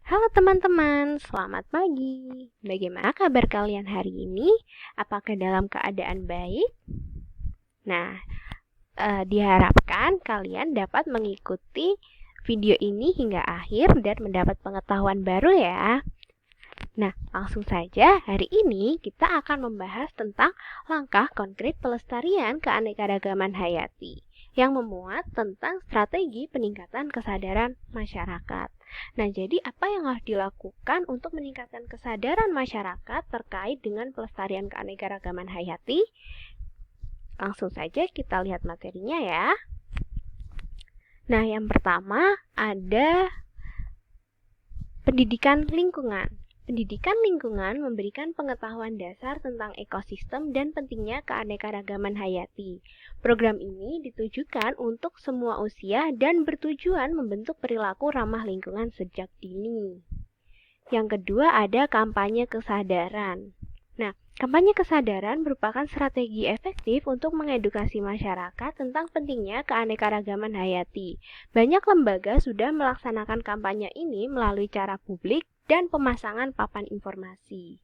Halo teman-teman, selamat pagi. Bagaimana kabar kalian hari ini? Apakah dalam keadaan baik? Nah, diharapkan kalian dapat mengikuti video ini hingga akhir dan mendapat pengetahuan baru ya. Nah, langsung saja hari ini kita akan membahas tentang langkah konkret pelestarian keanekaragaman hayati yang memuat tentang strategi peningkatan kesadaran masyarakat. Nah, jadi apa yang harus dilakukan untuk meningkatkan kesadaran masyarakat terkait dengan pelestarian keanekaragaman hayati? Langsung saja kita lihat materinya ya. Nah, yang pertama ada pendidikan lingkungan. Pendidikan lingkungan memberikan pengetahuan dasar tentang ekosistem dan pentingnya keanekaragaman hayati. Program ini ditujukan untuk semua usia dan bertujuan membentuk perilaku ramah lingkungan sejak dini. Yang kedua ada kampanye kesadaran. Nah, kampanye kesadaran merupakan strategi efektif untuk mengedukasi masyarakat tentang pentingnya keanekaragaman hayati. Banyak lembaga sudah melaksanakan kampanye ini melalui cara publik dan pemasangan papan informasi.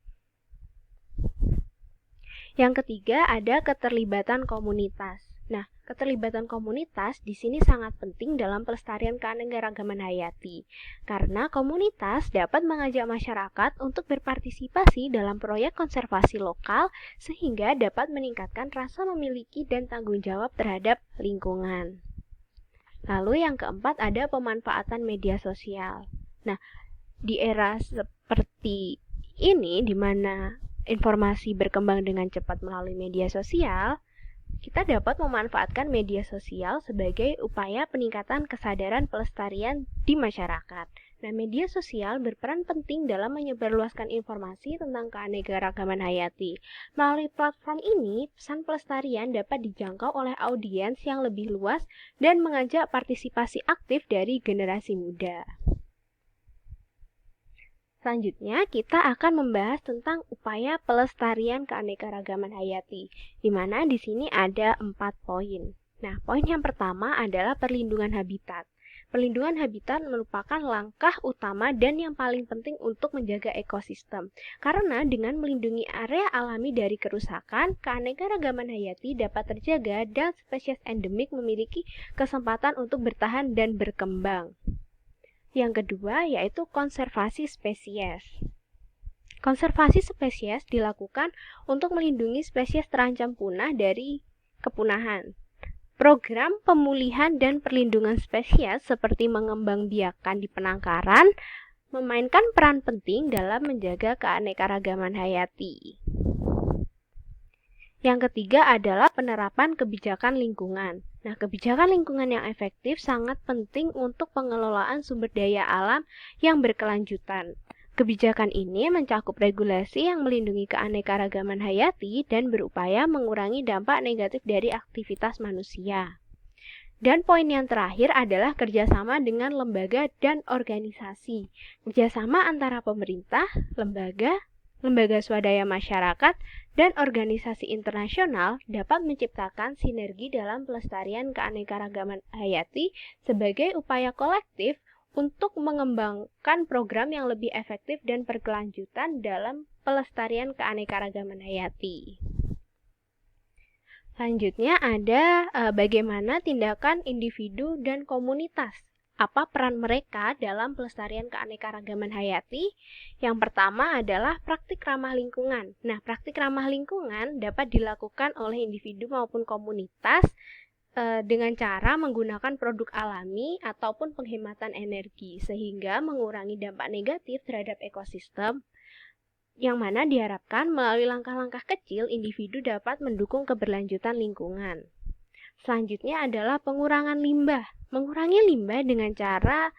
Yang ketiga ada keterlibatan komunitas. Nah, keterlibatan komunitas di sini sangat penting dalam pelestarian keanekaragaman hayati, karena komunitas dapat mengajak masyarakat untuk berpartisipasi dalam proyek konservasi lokal sehingga dapat meningkatkan rasa memiliki dan tanggung jawab terhadap lingkungan. Lalu yang keempat ada pemanfaatan media sosial. Nah, di era seperti ini di mana informasi berkembang dengan cepat melalui media sosial, kita dapat memanfaatkan media sosial sebagai upaya peningkatan kesadaran pelestarian di masyarakat. Nah, media sosial berperan penting dalam menyebarluaskan informasi tentang keanekaragaman hayati. Melalui platform ini, pesan pelestarian dapat dijangkau oleh audiens yang lebih luas dan mengajak partisipasi aktif dari generasi muda. Selanjutnya, kita akan membahas tentang upaya pelestarian keanekaragaman hayati, di mana di sini ada 4 poin. Nah, poin yang pertama adalah perlindungan habitat. Perlindungan habitat merupakan langkah utama dan yang paling penting untuk menjaga ekosistem. Karena dengan melindungi area alami dari kerusakan, keanekaragaman hayati dapat terjaga dan spesies endemik memiliki kesempatan untuk bertahan dan berkembang. Yang kedua yaitu konservasi spesies. Konservasi spesies dilakukan untuk melindungi spesies terancam punah dari kepunahan. Program pemulihan dan perlindungan spesies seperti mengembangbiakan di penangkaran memainkan peran penting dalam menjaga keanekaragaman hayati. Yang ketiga adalah penerapan kebijakan lingkungan. Nah, kebijakan lingkungan yang efektif sangat penting untuk pengelolaan sumber daya alam yang berkelanjutan. Kebijakan ini mencakup regulasi yang melindungi keanekaragaman hayati dan berupaya mengurangi dampak negatif dari aktivitas manusia. Dan poin yang terakhir adalah kerjasama dengan lembaga dan organisasi. Kerjasama antara pemerintah, lembaga swadaya masyarakat, dan organisasi internasional dapat menciptakan sinergi dalam pelestarian keanekaragaman hayati sebagai upaya kolektif untuk mengembangkan program yang lebih efektif dan berkelanjutan dalam pelestarian keanekaragaman hayati. Selanjutnya ada bagaimana tindakan individu dan komunitas. Apa peran mereka dalam pelestarian keanekaragaman hayati? Yang pertama adalah praktik ramah lingkungan. Nah, praktik ramah lingkungan dapat dilakukan oleh individu maupun komunitas dengan cara menggunakan produk alami ataupun penghematan energi, sehingga mengurangi dampak negatif terhadap ekosistem, yang mana diharapkan melalui langkah-langkah kecil individu dapat mendukung keberlanjutan lingkungan. Selanjutnya adalah pengurangan limbah. Mengurangi limbah dengan cara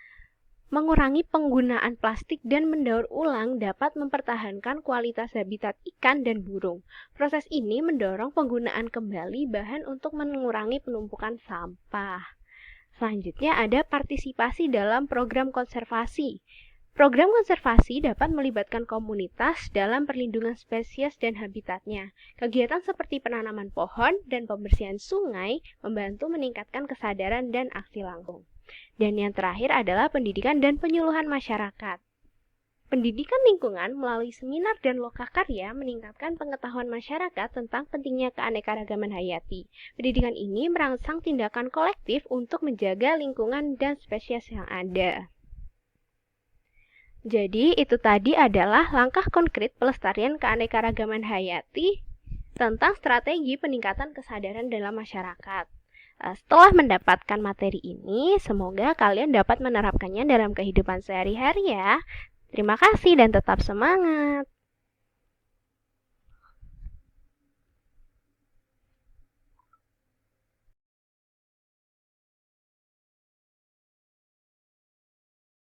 mengurangi penggunaan plastik dan mendaur ulang dapat mempertahankan kualitas habitat ikan dan burung. Proses ini mendorong penggunaan kembali bahan untuk mengurangi penumpukan sampah. Selanjutnya ada partisipasi dalam program konservasi. Program konservasi dapat melibatkan komunitas dalam perlindungan spesies dan habitatnya. Kegiatan seperti penanaman pohon dan pembersihan sungai membantu meningkatkan kesadaran dan aksi langsung. Dan yang terakhir adalah pendidikan dan penyuluhan masyarakat. Pendidikan lingkungan melalui seminar dan lokakarya meningkatkan pengetahuan masyarakat tentang pentingnya keanekaragaman hayati. Pendidikan ini merangsang tindakan kolektif untuk menjaga lingkungan dan spesies yang ada. Jadi, itu tadi adalah langkah konkret pelestarian keanekaragaman hayati tentang strategi peningkatan kesadaran dalam masyarakat. Setelah mendapatkan materi ini, semoga kalian dapat menerapkannya dalam kehidupan sehari-hari ya. Terima kasih dan tetap semangat.